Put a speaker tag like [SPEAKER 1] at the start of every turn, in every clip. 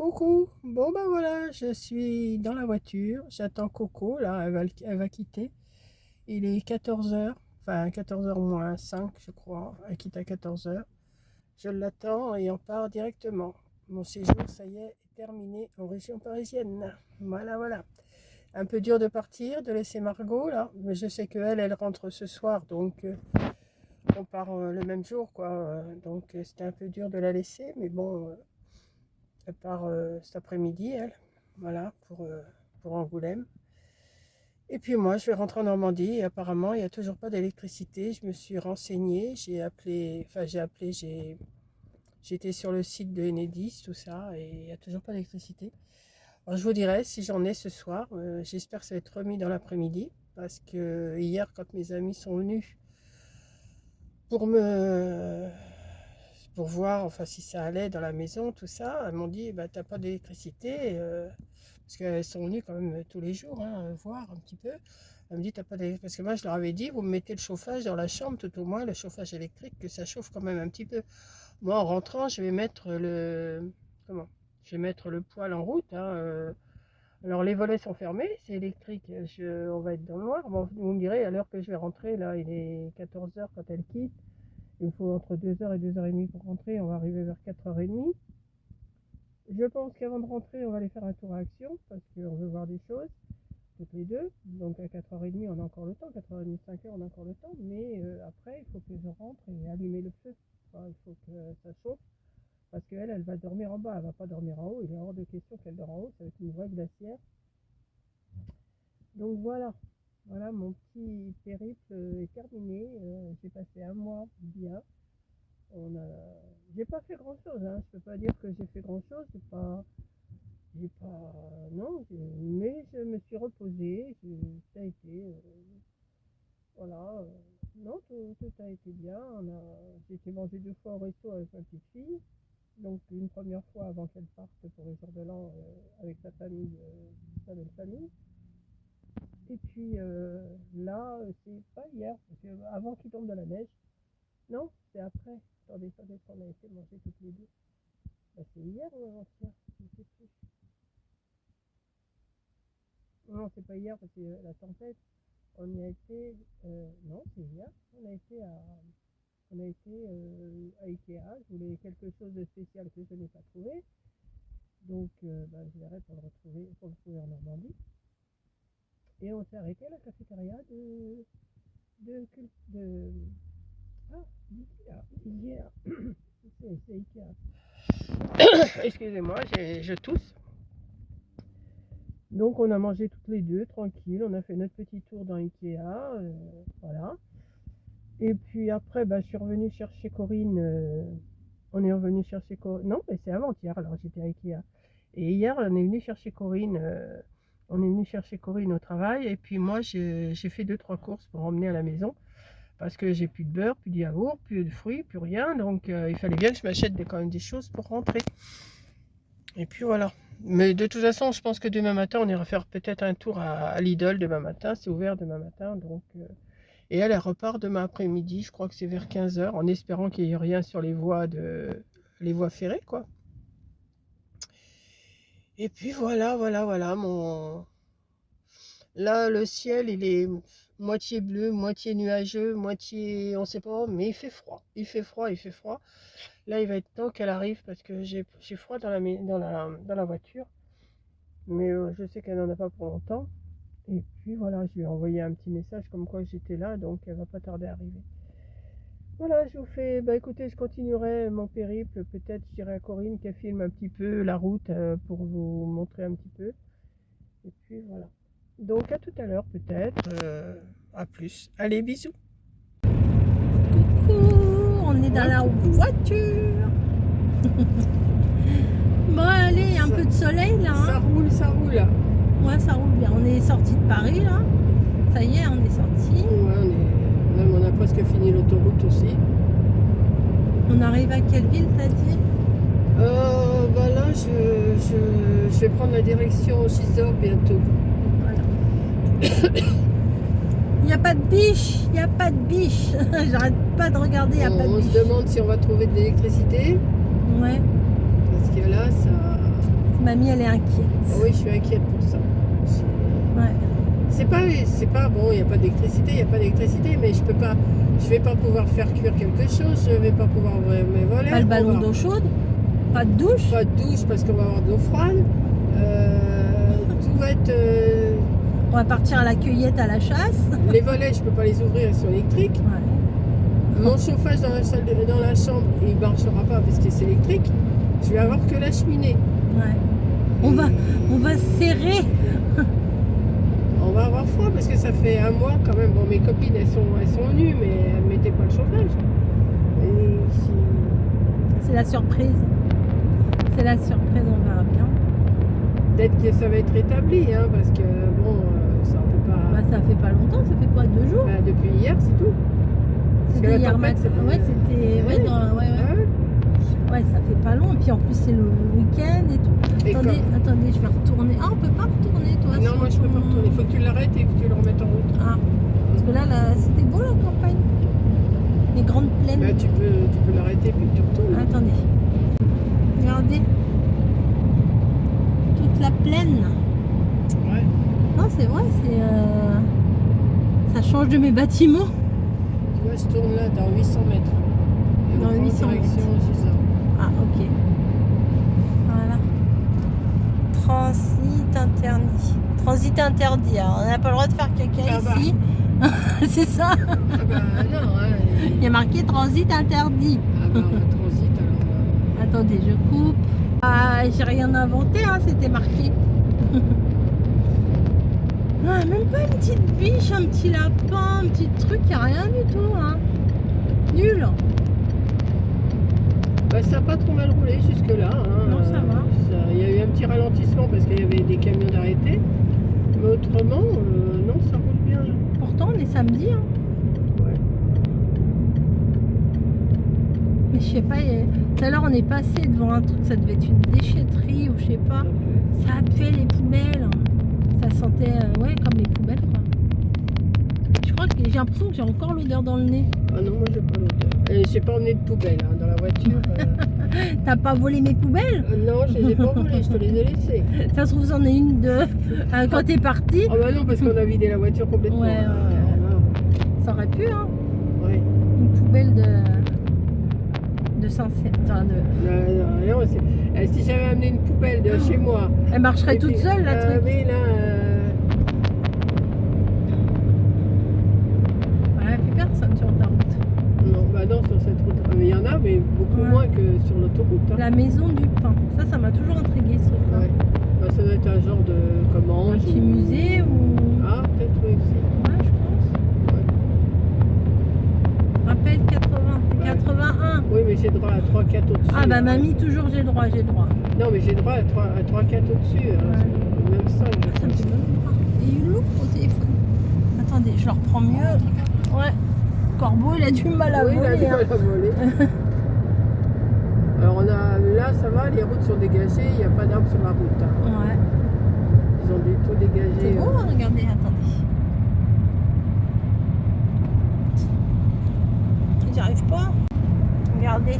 [SPEAKER 1] Coucou, bon ben voilà, je suis dans la voiture, j'attends Coco, là, elle va quitter. Il est 14 heures, enfin 14 heures moins 5 je crois, elle quitte à 14 heures. Je l'attends et on part directement. Mon séjour, ça y est terminé en région parisienne. Voilà, voilà. Un peu dur de partir, de laisser Margot là, mais je sais qu'elle, elle rentre ce soir, donc on part le même jour, quoi. Donc c'était un peu dur de la laisser, mais bon, elle part cet après-midi, elle, voilà, pour Angoulême. Et puis moi, je vais rentrer en Normandie et apparemment, il n'y a toujours pas d'électricité. Je me suis renseignée, j'étais sur le site de Enedis, tout ça, et il n'y a toujours pas d'électricité. Alors je vous dirai si j'en ai ce soir. J'espère que ça va être remis dans l'après-midi, parce que hier, quand mes amis sont venus pour me pour voir enfin si ça allait dans la maison, tout ça, elles m'ont dit bah t'as pas d'électricité, parce qu'elles sont venues quand même tous les jours hein, voir un petit peu. Elle me dit t'as pas d'électricité, parce que moi je leur avais dit vous me mettez le chauffage dans la chambre, tout au moins le chauffage électrique, que ça chauffe quand même un petit peu. Moi en rentrant je vais mettre le poêle en route hein, alors les volets sont fermés, c'est électrique, on va être dans le noir. Bon, vous me direz à l'heure que je vais rentrer, là il est 14 heures quand elle quitte. Il faut entre 2 heures et 2 heures et demie pour rentrer. On va arriver vers 4 heures et demie. Je pense qu'avant de rentrer, on va aller faire un tour à Action parce qu'on veut voir des choses, toutes les deux. Donc à 4 heures et demie, on a encore le temps. 4 heures et demie, 5 heures, on a encore le temps. Mais après, il faut que je rentre et allumer le feu. Enfin, il faut que ça chauffe parce qu'elle, elle va dormir en bas. Elle ne va pas dormir en haut. Il est hors de question qu'elle dort en haut. Ça va être une vraie glacière. Donc voilà. Voilà, mon petit périple est terminé. J'ai passé un mois bien. On a... J'ai pas fait grand chose, hein. Je peux pas dire que j'ai fait grand chose, non, mais je me suis reposée, ça a été, voilà, non, tout a été bien. J'ai été manger 2 fois au resto avec ma petite fille, donc une première fois avant qu'elle parte pour les jours de l'an avec sa famille, sa belle famille. Et puis là, c'est pas hier, parce que avant qu'il tombe de la neige, non, c'est après. Attendez, on a été manger toutes les deux. Bah, c'est hier ou avant-hier, je ne sais plus. Non, c'est pas hier parce que la tempête, on y a été, non, c'est hier. On a été à Ikea. Je voulais quelque chose de spécial que je n'ai pas trouvé. Donc, bah, je verrai pour le trouver en Normandie. Et on s'est arrêté à la cafétéria d'Ikea. C'est Ikea. Excusez-moi, je tousse. Donc on a mangé toutes les deux, tranquille. On a fait notre petit tour dans Ikea. Voilà. Et puis après, bah, je suis revenue chercher Corinne. On est revenu chercher Corinne. Non, mais c'est avant-hier, alors j'étais à Ikea. Et hier, on est venu chercher Corinne. On est venu chercher Corinne au travail. Et puis moi, j'ai fait 2-3 courses pour emmener à la maison. Parce que j'ai plus de beurre, plus de yaourt, plus de fruits, plus rien. Donc il fallait bien que je m'achète quand même des choses pour rentrer. Et puis voilà. Mais de toute façon, je pense que demain matin, on ira faire peut-être un tour à Lidl demain matin. C'est ouvert demain matin. Donc, et elle repart demain après-midi. Je crois que c'est vers 15 heures, en espérant qu'il n'y ait rien sur les voies ferrées, quoi. Et puis voilà. Là, le ciel, il est moitié bleu, moitié nuageux, moitié, on sait pas, mais il fait froid. Il fait froid. Là, il va être temps qu'elle arrive parce que j'ai froid dans la voiture. Mais je sais qu'elle n'en a pas pour longtemps. Et puis voilà, je lui ai envoyé un petit message comme quoi j'étais là, donc elle va pas tarder à arriver. Voilà, je vous fais, bah écoutez, je continuerai mon périple. Peut-être je dirai à Corinne qu'elle filme un petit peu la route pour vous montrer un petit peu. Et puis voilà. Donc à tout à l'heure peut-être. À plus. Allez, bisous.
[SPEAKER 2] Coucou, on est dans la voiture. Bon allez, un peu de soleil là.
[SPEAKER 1] Ça roule.
[SPEAKER 2] Ouais, ça roule bien. On est sorti de Paris là. Ça y est, on est sorti.
[SPEAKER 1] Ouais, on a presque fini l'autoroute aussi.
[SPEAKER 2] On arrive à quelle ville, t'as dit?
[SPEAKER 1] Bah là, je vais prendre la direction Gisors bientôt.
[SPEAKER 2] Voilà. Il n'y a pas de biche. J'arrête pas de regarder, il n'y a pas de biche.
[SPEAKER 1] On se demande si on va trouver de l'électricité.
[SPEAKER 2] Ouais.
[SPEAKER 1] Parce que là,
[SPEAKER 2] Mamie, elle est inquiète.
[SPEAKER 1] Oui, je suis inquiète pour ça.
[SPEAKER 2] Ouais.
[SPEAKER 1] C'est pas bon, il n'y a pas d'électricité, mais je vais pas pouvoir faire cuire quelque chose, je vais pas pouvoir ouvrir mes volets.
[SPEAKER 2] Pas le ballon d'eau chaude, pas de douche.
[SPEAKER 1] Pas de douche parce qu'on va avoir de l'eau froide. Tout va être.
[SPEAKER 2] On va partir à la cueillette à la chasse.
[SPEAKER 1] Les volets, je peux pas les ouvrir, ils sont électriques.
[SPEAKER 2] Ouais.
[SPEAKER 1] Mon chauffage dans la chambre, il marchera pas parce que c'est électrique. Je vais avoir que la cheminée.
[SPEAKER 2] Ouais. On va serrer.
[SPEAKER 1] On va avoir froid parce que ça fait un mois quand même. Bon, mes copines, elles sont nues, mais elles mettaient pas le chauffage.
[SPEAKER 2] C'est la surprise. C'est la surprise, on verra bien.
[SPEAKER 1] Peut-être que ça va être rétabli, hein, parce que bon, ça ne peut pas.
[SPEAKER 2] Bah, ça fait pas longtemps, ça fait quoi, 2 jours?
[SPEAKER 1] Bah, depuis hier, c'est tout. Parce que
[SPEAKER 2] C'était
[SPEAKER 1] la
[SPEAKER 2] hier
[SPEAKER 1] tempête,
[SPEAKER 2] matin. Ouais, c'était. Ouais, ouais, ça fait pas long. Et puis en plus, c'est le week-end et tout.
[SPEAKER 1] Et
[SPEAKER 2] Attendez, je vais retourner. Ah, on peut pas retourner, toi?
[SPEAKER 1] Non, moi je peux pas retourner. Il faut que tu l'arrêtes et que tu le remettes en route.
[SPEAKER 2] Ah, parce que là c'était beau la campagne. Les grandes plaines.
[SPEAKER 1] Bah, tu peux l'arrêter puis tu retournes.
[SPEAKER 2] Attendez. Regardez. Toute la plaine.
[SPEAKER 1] Ouais.
[SPEAKER 2] Non, c'est vrai, ça change de mes bâtiments.
[SPEAKER 1] Tu vois, je tourne là dans 800 mètres. Et
[SPEAKER 2] Dans
[SPEAKER 1] on prend
[SPEAKER 2] 800
[SPEAKER 1] direction Gisors.
[SPEAKER 2] Ah, ok. Voilà. Transit interdit. Transit interdit. Alors, on n'a pas le droit de faire caca
[SPEAKER 1] Ah bah.
[SPEAKER 2] ici. C'est ça.
[SPEAKER 1] Ah bah non, hein.
[SPEAKER 2] Il y a marqué transit interdit.
[SPEAKER 1] Ah bah transit alors.
[SPEAKER 2] Attendez, je coupe. Ah, j'ai rien inventé, hein, c'était marqué. Ah, même pas une petite biche, un petit lapin, un petit truc, il n'y a rien du tout. Hein. Nul.
[SPEAKER 1] Bah, ça n'a pas trop mal roulé jusque-là. Hein.
[SPEAKER 2] Non, ça va.
[SPEAKER 1] Il y a eu un petit ralentissement parce qu'il y avait des camions d'arrêtés. Mais autrement, non, ça roule bien. Là.
[SPEAKER 2] Pourtant, on est samedi. Hein.
[SPEAKER 1] Ouais.
[SPEAKER 2] Mais je sais pas, tout à l'heure, on est passé devant un truc, ça devait être une déchetterie ou je sais pas. Ça a pué les poubelles. Ça sentait, ouais, comme les poubelles, quoi. Je crois que j'ai l'impression que j'ai encore l'odeur dans le nez.
[SPEAKER 1] Ah non, moi j'ai pas l'odeur. Et j'ai pas emmené de poubelle hein, dans la voiture.
[SPEAKER 2] T'as pas volé mes poubelles?
[SPEAKER 1] Non, je les ai pas volées, je te les ai laissées.
[SPEAKER 2] Ça se trouve, c'en est une de quand t'es parti.
[SPEAKER 1] Ah bah non, parce qu'on a vidé la voiture complètement.
[SPEAKER 2] Ouais,
[SPEAKER 1] ouais.
[SPEAKER 2] Ça aurait pu, hein.
[SPEAKER 1] Ouais.
[SPEAKER 2] Une poubelle de sincère. Enfin,
[SPEAKER 1] Non, si j'avais amené une poubelle de chez moi.
[SPEAKER 2] Elle marcherait
[SPEAKER 1] et
[SPEAKER 2] toute
[SPEAKER 1] puis,
[SPEAKER 2] seule, la truc.
[SPEAKER 1] Mais là.
[SPEAKER 2] Ouais, plus personne sur ta route.
[SPEAKER 1] Non, bah non, sur cette route. Il y en a, mais beaucoup moins que sur l'autoroute. Hein.
[SPEAKER 2] La maison du pain. Ça m'a toujours intrigué, ce truc-là.
[SPEAKER 1] Ouais. Bah, ça doit être un genre de. Comment
[SPEAKER 2] Un petit musée ou.
[SPEAKER 1] Ah, peut-être oui aussi.
[SPEAKER 2] Ouais, je pense.
[SPEAKER 1] Ouais.
[SPEAKER 2] Rappel 80.
[SPEAKER 1] Ouais.
[SPEAKER 2] 81.
[SPEAKER 1] Oui, mais j'ai droit à 3-4 au-dessus.
[SPEAKER 2] Ah, bah,
[SPEAKER 1] hein.
[SPEAKER 2] mamie, toujours j'ai droit.
[SPEAKER 1] Non, mais j'ai droit à 3-4 au-dessus. Hein.
[SPEAKER 2] Ouais.
[SPEAKER 1] Même ça,
[SPEAKER 2] Ça me fait mal au bras. Et il loupe au téléphone. Attendez, je le reprends mieux. Ouais. Corbeau, il a du mal à
[SPEAKER 1] oui,
[SPEAKER 2] voler.
[SPEAKER 1] il a
[SPEAKER 2] Hein.
[SPEAKER 1] du mal à voler. Alors là, ça va, les routes sont dégagées, il n'y a pas d'arbres sur la route. Hein.
[SPEAKER 2] Ouais.
[SPEAKER 1] Ils ont du tout dégagé.
[SPEAKER 2] C'est beau, hein, regardez, attendez. J'y arrive pas. Regardez.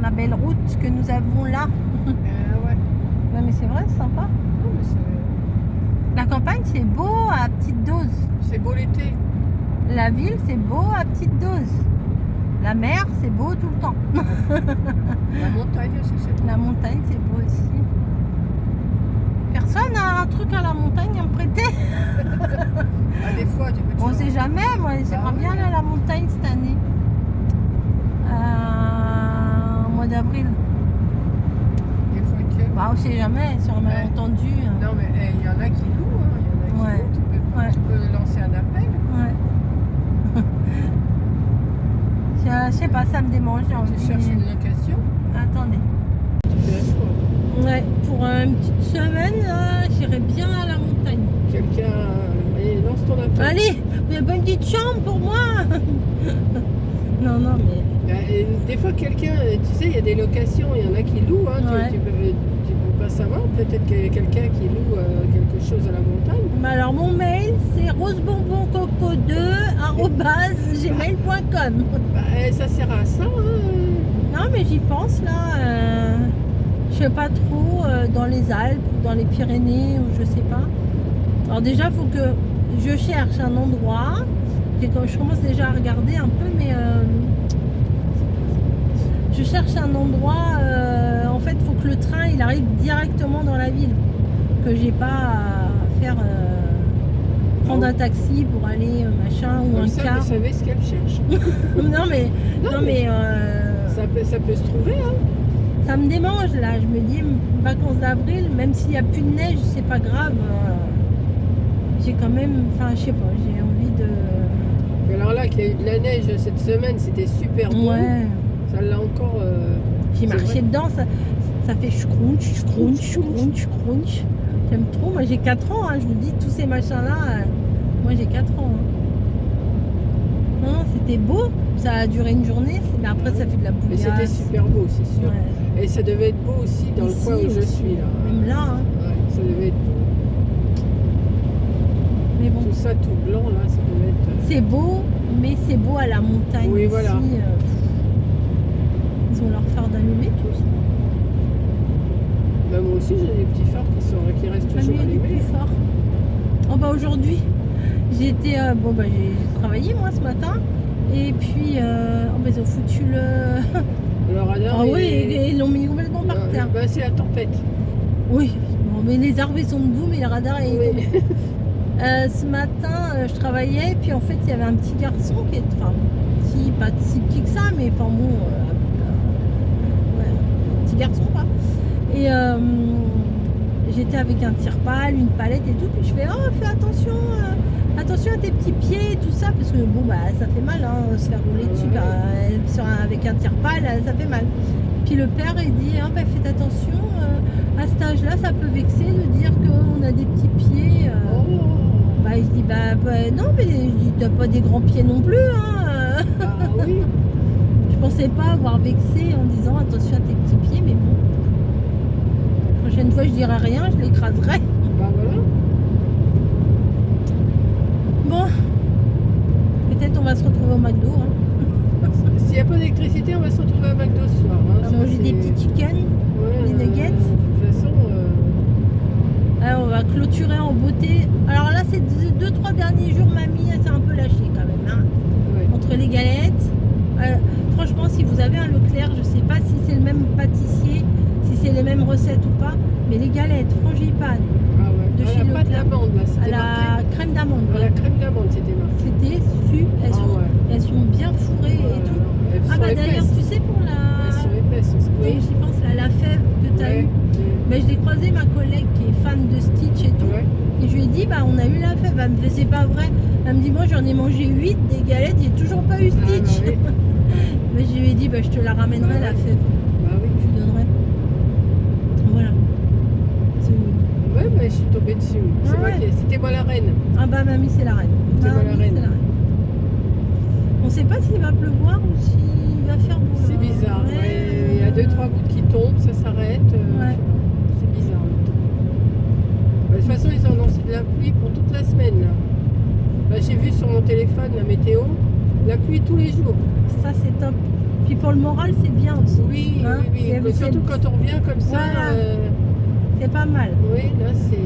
[SPEAKER 2] La belle route que nous avons là.
[SPEAKER 1] Ouais.
[SPEAKER 2] Non mais c'est vrai, c'est sympa.
[SPEAKER 1] Non, mais
[SPEAKER 2] La campagne, c'est beau à petite dose.
[SPEAKER 1] c'est beau l'été.
[SPEAKER 2] La ville, c'est beau à petite dose. La mer, c'est beau tout le temps.
[SPEAKER 1] La montagne aussi, c'est beau.
[SPEAKER 2] La montagne, c'est beau aussi. Personne a un truc à la montagne à me prêter?
[SPEAKER 1] Ah, des fois, tu peux
[SPEAKER 2] On
[SPEAKER 1] toujours-
[SPEAKER 2] sait jamais, moi j'aimerais bien aller à la montagne cette année. Au mois d'avril.
[SPEAKER 1] Des fois que.
[SPEAKER 2] Bah on sait jamais, sur un malentendu.
[SPEAKER 1] Non, mais il y en a qui louent. Hein. Il y en a qui
[SPEAKER 2] Ouais.
[SPEAKER 1] louent. Tu peux lancer un appel.
[SPEAKER 2] Ouais. Je sais pas, ça me démange, j'ai envie.
[SPEAKER 1] Tu cherches une location.
[SPEAKER 2] Attendez.
[SPEAKER 1] C'est la choix.
[SPEAKER 2] Ouais, pour une petite semaine, là, j'irai bien à la montagne.
[SPEAKER 1] Quelqu'un. Allez, lance ton appel.
[SPEAKER 2] Allez, vous n'avez pas une petite chambre pour moi? Non, mais.
[SPEAKER 1] Des fois, quelqu'un, tu sais, il y a des locations, il y en a qui louent. Hein,
[SPEAKER 2] Ouais.
[SPEAKER 1] tu peux pas savoir. Peut-être qu'il y a quelqu'un qui loue quelque chose à la montagne.
[SPEAKER 2] Mais alors, mon mail, c'est rosebonboncoco2@gmail.com.
[SPEAKER 1] Bah, ça sert à ça. Hein.
[SPEAKER 2] Non, mais j'y pense là. Je fais pas trop dans les Alpes, ou dans les Pyrénées, ou je sais pas. Alors déjà, il faut que je cherche un endroit. Je commence déjà à regarder un peu, mais je cherche un endroit. En fait, il faut que le train il arrive directement dans la ville, que j'ai pas à faire prendre un taxi pour aller machin ou
[SPEAKER 3] Comme
[SPEAKER 2] un
[SPEAKER 3] ça,
[SPEAKER 2] car.
[SPEAKER 3] vous savez ce qu'elle cherche.
[SPEAKER 2] Non mais
[SPEAKER 3] Ça peut se trouver, hein.
[SPEAKER 2] ça me démange là. Je me dis vacances d'avril, même s'il n'y a plus de neige, c'est pas grave. J'ai quand même, enfin je sais pas, j'ai envie de.
[SPEAKER 3] Alors là, qu'il y a eu de la neige cette semaine, c'était super beau.
[SPEAKER 2] Ouais.
[SPEAKER 3] Ça l'a encore.
[SPEAKER 2] J'ai
[SPEAKER 3] c'est
[SPEAKER 2] marché
[SPEAKER 3] vrai.
[SPEAKER 2] dedans, ça fait scrunch. J'aime trop, moi j'ai 4 ans, hein, je vous dis, tous ces machins-là, moi j'ai 4 ans. Hein. Non, c'était beau, ça a duré une journée, mais après ça fait de la
[SPEAKER 3] Mais
[SPEAKER 2] bouillasse.
[SPEAKER 3] c'était super beau, c'est sûr.
[SPEAKER 2] Ouais.
[SPEAKER 3] Et ça devait être beau aussi dans
[SPEAKER 2] Ici,
[SPEAKER 3] le coin où je
[SPEAKER 2] aussi,
[SPEAKER 3] suis là.
[SPEAKER 2] même là, hein.
[SPEAKER 3] Ouais, ça devait être beau.
[SPEAKER 2] Mais bon,
[SPEAKER 3] Tout ça, tout blanc là, ça devait être.
[SPEAKER 2] c'est beau, mais c'est beau à la montagne.
[SPEAKER 3] Oui,
[SPEAKER 2] ici,
[SPEAKER 3] voilà.
[SPEAKER 2] Ils ont leur phare d'allumé tous.
[SPEAKER 3] Bah, moi aussi, j'ai des petits phares qui restent
[SPEAKER 2] Ah,
[SPEAKER 3] toujours
[SPEAKER 2] lui, il est
[SPEAKER 3] allumés.
[SPEAKER 2] plus fort. Oh bah aujourd'hui, j'ai été j'ai travaillé moi ce matin et puis ils ont foutu le
[SPEAKER 3] Le radar.
[SPEAKER 2] ah oui, et ils l'ont mis complètement par terre.
[SPEAKER 3] Bah, c'est la tempête.
[SPEAKER 2] Oui, bon, mais les arbres ils sont debout mais le radar est
[SPEAKER 3] Oui.
[SPEAKER 2] tombé. Ce matin je travaillais et puis en fait il y avait un petit garçon qui est pas si petit que ça mais enfin bon ouais, un petit garçon quoi. Et j'étais avec un tire-pale, une palette et tout, puis je fais oh fais attention à tes petits pieds et tout ça, parce que bon bah ça fait mal hein, se faire rouler dessus avec un tire-pale, ça fait mal. Puis le père il dit ah, bah, faites attention, à cet âge-là ça peut vexer de dire qu'on a des petits pieds. Bah il dit bah non mais je dis t'as pas des grands pieds non plus hein.
[SPEAKER 3] Ah oui.
[SPEAKER 2] Je pensais pas avoir vexé en disant attention à tes petits pieds, mais bon. La prochaine fois je dirai rien, je l'écraserai.
[SPEAKER 3] Bah voilà.
[SPEAKER 2] Bon, peut-être on va se retrouver au McDo. Hein.
[SPEAKER 3] S'il n'y a pas d'électricité, on va se retrouver à McDo ce soir. Hein.
[SPEAKER 2] On va manger des petits chicken,
[SPEAKER 3] Ouais,
[SPEAKER 2] des nuggets.
[SPEAKER 3] de toute façon.
[SPEAKER 2] Alors on va clôturer en beauté. Alors là, ces 2-3 derniers jours, mamie, elle s'est un peu lâchée quand même. Hein.
[SPEAKER 3] Ouais.
[SPEAKER 2] Entre les galettes. Franchement, si vous avez un Leclerc, je sais pas si c'est le même pâtissier, si c'est les mêmes recettes ou pas, mais les galettes frangipane
[SPEAKER 3] Ah ouais.
[SPEAKER 2] de chez
[SPEAKER 3] La pâte
[SPEAKER 2] Leclerc,
[SPEAKER 3] d'amande, là,
[SPEAKER 2] à
[SPEAKER 3] c'était
[SPEAKER 2] la
[SPEAKER 3] marqué.
[SPEAKER 2] crème d'amande,
[SPEAKER 3] La crème d'amande, c'était marqué.
[SPEAKER 2] c'était super. Elles sont bien fourrées et tout. Ah bah d'ailleurs, tu sais pour
[SPEAKER 3] Elles sont épaisses aussi.
[SPEAKER 2] oui, j'y pense à la fève que tu as eue. Mais je l'ai croisé ma collègue qui est fan de Stitch et tout.
[SPEAKER 3] Ouais.
[SPEAKER 2] Et je lui ai dit, bah on a eu la fève. Elle me fait, c'est pas vrai. Elle me dit, moi j'en ai mangé 8 des galettes, j'ai toujours pas eu Stitch.
[SPEAKER 3] Ah, bah, oui.
[SPEAKER 2] Mais je lui ai dit, bah je te la ramènerai la fève.
[SPEAKER 3] Bah oui.
[SPEAKER 2] Je lui donnerai. Voilà.
[SPEAKER 3] Ouais, mais je suis tombée dessus. C'est moi qui. C'était moi la reine.
[SPEAKER 2] Ah bah mamie, c'est la reine.
[SPEAKER 3] C'est moi la
[SPEAKER 2] Mamie,
[SPEAKER 3] reine.
[SPEAKER 2] c'est la reine. On sait pas s'il va pleuvoir ou s'il va faire beau.
[SPEAKER 3] C'est bizarre. Ouais, il y a 2-3 gouttes qui tombent, ça s'arrête.
[SPEAKER 2] Ouais.
[SPEAKER 3] C'est bizarre. De toute façon, ils ont annoncé de la pluie pour toute la semaine. Là, j'ai vu sur mon téléphone la météo, la pluie tous les jours.
[SPEAKER 2] Ça c'est top. Puis pour le moral, c'est bien aussi.
[SPEAKER 3] Oui,
[SPEAKER 2] Hein,
[SPEAKER 3] oui, oui. Surtout quand on revient comme ça.
[SPEAKER 2] Voilà. C'est pas mal.
[SPEAKER 3] Oui, là c'est.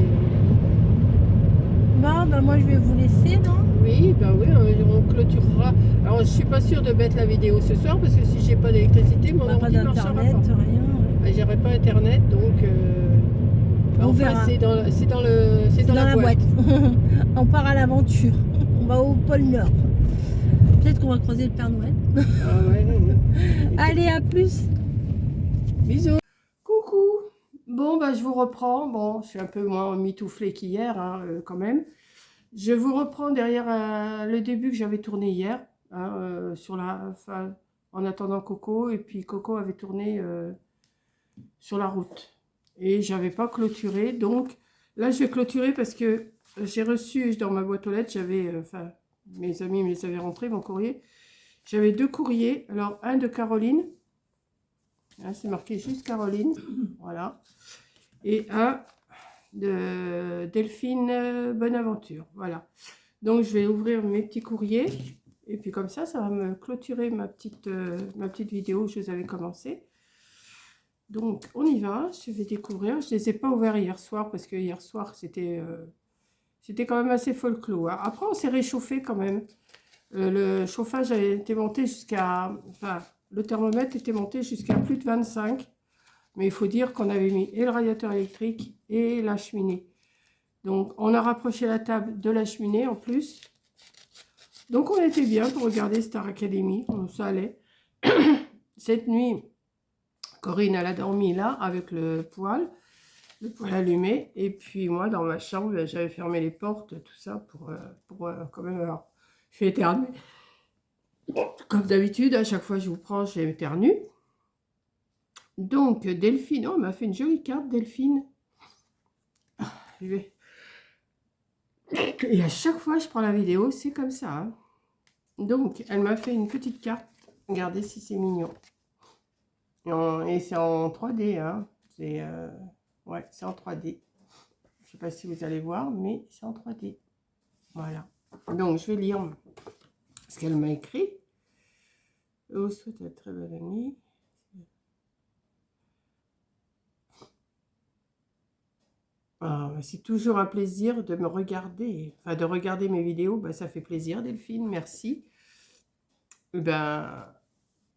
[SPEAKER 2] Bon, bah moi je vais vous laisser, non?
[SPEAKER 3] Oui, bah oui, on clôturera. Alors je suis pas sûre de mettre la vidéo ce soir parce que si j'ai pas d'électricité, mon
[SPEAKER 2] On n'a pas
[SPEAKER 3] ordi ne marchera
[SPEAKER 2] d'internet,
[SPEAKER 3] pas.
[SPEAKER 2] rien.
[SPEAKER 3] Ah, j'aurai pas internet, donc.
[SPEAKER 2] On verra.
[SPEAKER 3] C'est dans la boîte.
[SPEAKER 2] On part à l'aventure. On va au pôle Nord. Peut-être qu'on va croiser le Père Noël.
[SPEAKER 3] Ah ouais.
[SPEAKER 2] Allez, à plus.
[SPEAKER 3] Bisous. Coucou. Bon, bah je vous reprends. Bon, je suis un peu moins mitouflée qu'hier, hein, quand même. Je vous reprends derrière le début que j'avais tourné hier, hein, en attendant Coco, et puis Coco avait tourné sur la route. Et j'avais pas clôturé, donc là je vais clôturer parce que j'ai reçu dans ma boîte aux lettres, j'avais, mes amis me les avaient rentrés, mon courrier. J'avais 2 courriers, alors un de Caroline, hein, c'est marqué juste Caroline, voilà, et un de Delphine Bonaventure, voilà. Donc je vais ouvrir mes petits courriers, et puis comme ça, ça va me clôturer ma petite vidéo que je vous avais commencé. Donc, on y va. Je vais découvrir. Je ne les ai pas ouverts hier soir parce que hier soir, c'était quand même assez folklore, hein. Après, on s'est réchauffé quand même. Le chauffage a été monté jusqu'à... Enfin, le thermomètre était monté jusqu'à plus de 25. Mais il faut dire qu'on avait mis et le radiateur électrique et la cheminée. Donc, on a rapproché la table de la cheminée en plus. Donc, on était bien pour regarder Star Academy. Ça allait. Cette nuit, Corinne, elle a dormi là, avec le poêle allumé. Et puis, moi, dans ma chambre, j'avais fermé les portes, tout ça, pour quand même... Alors, je vais éternuer. Comme d'habitude, à chaque fois que je vous prends, j'éternue. Donc, Delphine, oh, elle m'a fait une jolie carte, Delphine. Je vais... Et à chaque fois que je prends la vidéo, c'est comme ça, hein. Donc, elle m'a fait une petite carte. Regardez si c'est mignon. Et c'est en 3D, hein. Ouais, c'est en 3D. Je ne sais pas si vous allez voir, mais c'est en 3D. Voilà. Donc, je vais lire ce qu'elle m'a écrit. Je vous souhaite une très belle nuit. Ah, c'est toujours un plaisir de me regarder, enfin de regarder mes vidéos, ben, ça fait plaisir Delphine, merci. Ben,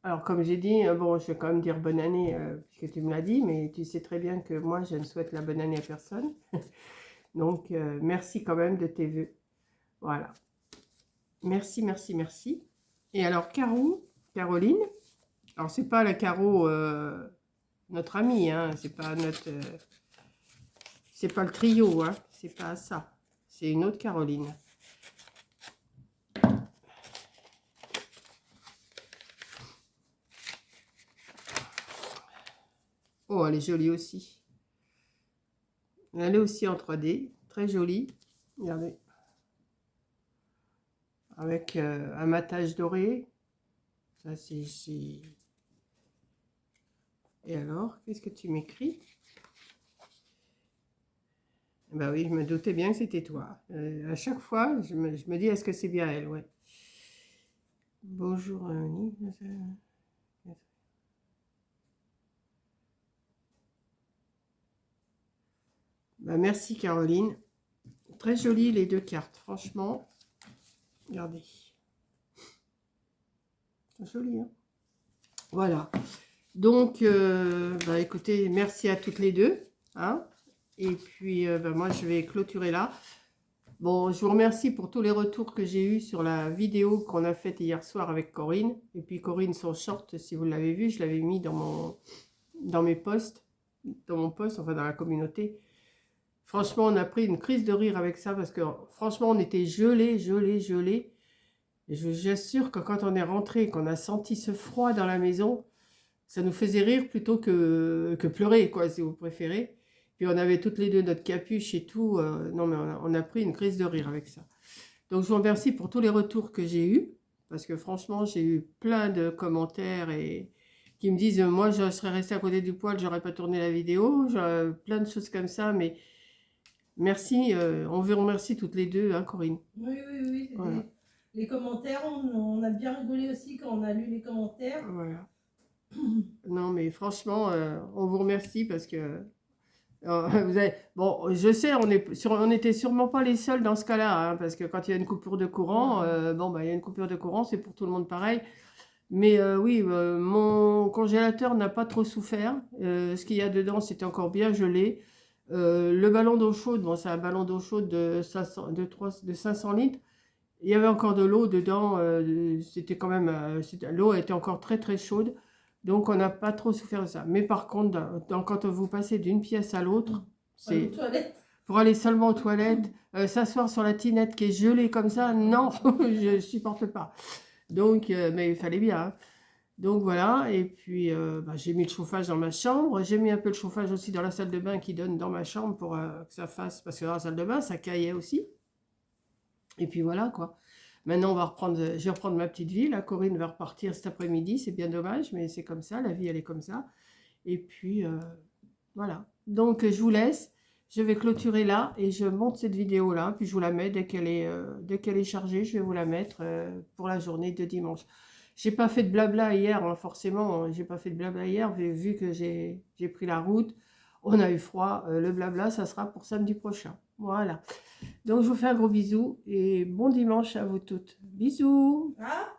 [SPEAKER 3] alors comme j'ai dit, bon je vais quand même dire bonne année, puisque tu me l'as dit, mais tu sais très bien que moi je ne souhaite la bonne année à personne. Donc merci quand même de tes vœux, voilà. Merci, merci, merci. Et alors Caroline, alors c'est pas la Caro, notre amie, hein, c'est pas notre... c'est pas le trio, hein, c'est pas ça. C'est une autre Caroline. Oh, elle est jolie aussi. Elle est aussi en 3D, très jolie. Regardez. Avec un matage doré. Ça, c'est... Et alors, qu'est-ce que tu m'écris? Ben oui, je me doutais bien que c'était toi. À chaque fois, je me dis, est-ce que c'est bien elle? Ouais. Bonjour, Annie. Ben, merci, Caroline. Très jolies les deux cartes, franchement. Regardez. C'est joli, hein? Voilà. Donc, ben, écoutez, merci à toutes les deux, hein? Et puis, ben, moi, je vais clôturer là. Bon, je vous remercie pour tous les retours que j'ai eus sur la vidéo qu'on a faite hier soir avec Corinne. Et puis, Corinne, son short, si vous l'avez vu, je l'avais mis dans mes posts, dans mon post, enfin dans la communauté. Franchement, on a pris une crise de rire avec ça parce que, franchement, on était gelés. Et je vous assure que quand on est rentré, qu'on a senti ce froid dans la maison, ça nous faisait rire plutôt que pleurer, quoi, si vous préférez. Puis on avait toutes les deux notre capuche et tout. Non, mais on a pris une crise de rire avec ça. Donc, je vous remercie pour tous les retours que j'ai eus. Parce que franchement, j'ai eu plein de commentaires et qui me disent, moi, je serais restée à côté du poêle, j'aurais pas tourné la vidéo. Plein de choses comme ça. Mais merci, on vous remercie toutes les deux, hein, Corinne.
[SPEAKER 2] Oui.
[SPEAKER 3] Voilà.
[SPEAKER 2] Les commentaires, on a bien rigolé aussi quand on a lu les commentaires.
[SPEAKER 3] Voilà. Non, mais franchement, on vous remercie parce que... vous avez... Bon, je sais, on n'était sûrement pas les seuls dans ce cas-là, hein, parce que quand il y a une coupure de courant, bon, bah, il y a une coupure de courant, c'est pour tout le monde pareil. Mais oui, mon congélateur n'a pas trop souffert. Ce qu'il y a dedans, c'était encore bien gelé. Le ballon d'eau chaude, bon, c'est un ballon d'eau chaude de 500 litres. Il y avait encore de l'eau dedans. C'était quand même... l'eau était encore très, très chaude. Donc, on n'a pas trop souffert de ça. Mais par contre, quand vous passez d'une pièce à l'autre, c'est pour aller seulement aux toilettes, s'asseoir sur la tinette qui est gelée comme ça, non, je ne supporte pas. Donc, mais il fallait bien, hein. Donc, voilà. Et puis, bah, j'ai mis le chauffage dans ma chambre. J'ai mis un peu de chauffage aussi dans la salle de bain qui donne dans ma chambre pour que ça fasse... Parce que dans la salle de bain, ça caillait aussi. Et puis, voilà, quoi. Maintenant, je vais reprendre ma petite vie. La Corinne va repartir cet après-midi. C'est bien dommage, mais c'est comme ça. La vie, elle est comme ça. Et puis, voilà. Donc, je vous laisse. Je vais clôturer là et je monte cette vidéo-là. Puis, je vous la mets dès qu'elle est chargée. Je vais vous la mettre pour la journée de dimanche. J'ai pas fait de blabla hier, hein, forcément, j'ai pas fait de blabla hier, vu que j'ai pris la route, on a eu froid, le blabla, ça sera pour samedi prochain. Voilà. Donc, je vous fais un gros bisou et bon dimanche à vous toutes. Bisous!
[SPEAKER 1] Ah